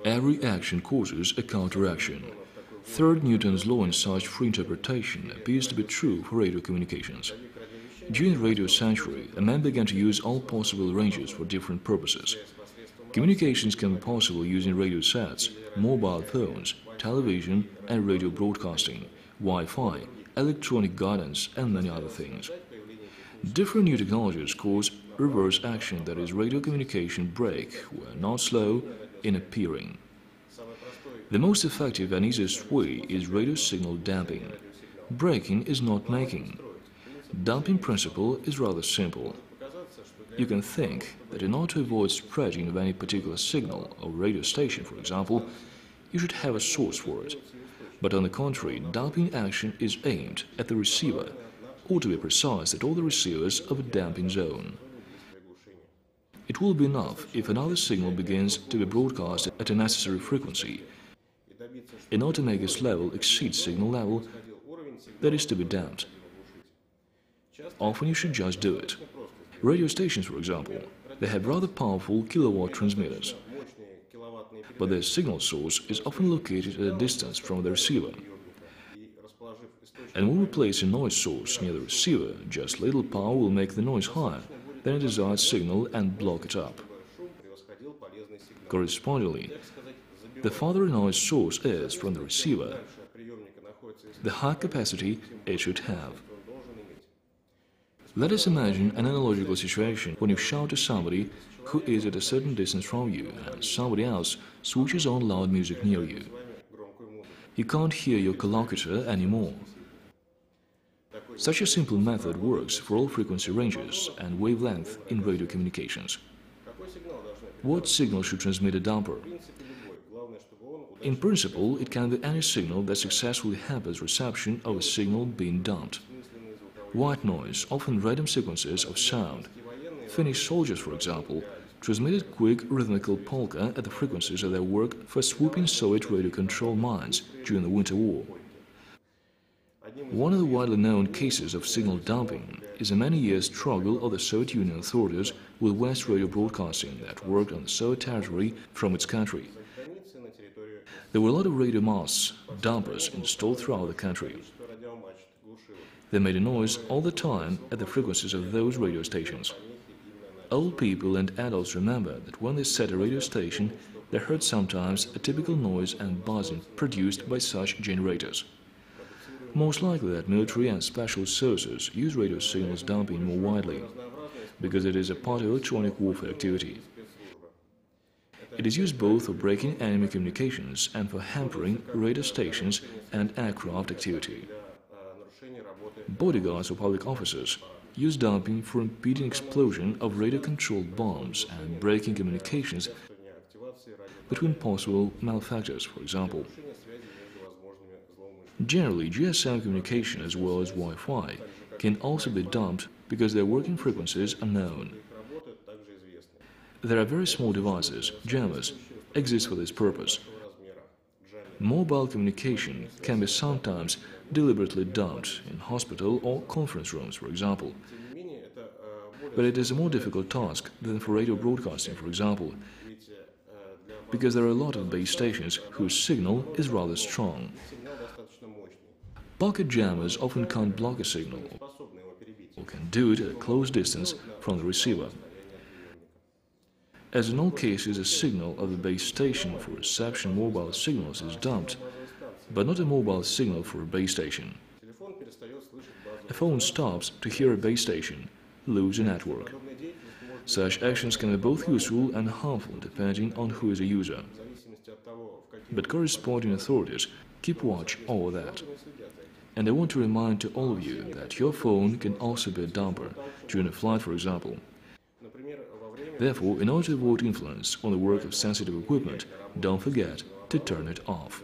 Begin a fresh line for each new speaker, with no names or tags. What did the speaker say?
Every action causes a counteraction. Third Newton's law in such free interpretation appears to be true for radio communications. During the radio century, man began to use all possible ranges for different purposes. Communications can be possible using radio sets, mobile phones, television and radio broadcasting, Wi-Fi, electronic guidance and many other things. Different new technologies cause reverse action, that is, radio communication break were not slow in appearing. The most effective and easiest way is radio signal damping. Breaking is not making. Damping principle is rather simple. You can think that in order to avoid spreading of any particular signal or radio station, for example, you should have a source for it. But on the contrary, damping action is aimed at the receiver, or to be precise, at all the receivers of a damping zone. It will be enough if another signal begins to be broadcast at a necessary frequency, in order to make its level exceed signal level that is to be damped. Often you should just do it. Radio stations, for example, they have rather powerful kilowatt transmitters, but their signal source is often located at a distance from the receiver. And when we place a noise source near the receiver, just little power will make the noise higher than a desired signal and block it up. Correspondingly, the farther a noise source is from the receiver, the higher capacity it should have. Let us imagine an analogical situation when you shout to somebody who is at a certain distance from you and somebody else switches on loud music near you. You can't hear your collocutor anymore. Such a simple method works for all frequency ranges and wavelength in radio communications. What signal should transmit a damper? In principle, it can be any signal that successfully hampers reception of a signal being damped. White noise, often random sequences of sound. Finnish soldiers, for example, transmitted quick rhythmical polka at the frequencies of their work for swooping Soviet radio control mines during the Winter War. One of the widely known cases of signal dumping is a many-year struggle of the Soviet Union authorities with West radio broadcasting that worked on the Soviet territory from its country. There were a lot of radio masts, dampers, installed throughout the country. They made a noise all the time at the frequencies of those radio stations. Old people and adults remember that when they set a radio station, they heard sometimes a typical noise and buzzing produced by such generators. Most likely that military and special services use radio signals damping more widely, because it is a part of electronic warfare activity. It is used both for breaking enemy communications and for hampering radar stations and aircraft activity. Bodyguards or public officers use damping for impeding explosion of radio-controlled bombs and breaking communications between possible malefactors, for example. Generally, GSM communication as well as Wi-Fi can also be damped because their working frequencies are known. There are very small devices, jammers, exist for this purpose. Mobile communication can be sometimes deliberately damped in hospital or conference rooms, for example. But it is a more difficult task than for radio broadcasting, for example, because there are a lot of base stations whose signal is rather strong. Pocket jammers often can't block a signal, or can do it at a close distance from the receiver. As in all cases, a signal of the base station for reception of mobile signals is damped, but not a mobile signal for a base station. A phone stops to hear a base station, lose a network. Such actions can be both useful and harmful depending on who is a user. But corresponding authorities keep watch over that. And I want to remind to all of you that your phone can also be a damper during a flight, for example. Therefore, in order to avoid influence on the work of sensitive equipment, don't forget to turn it off.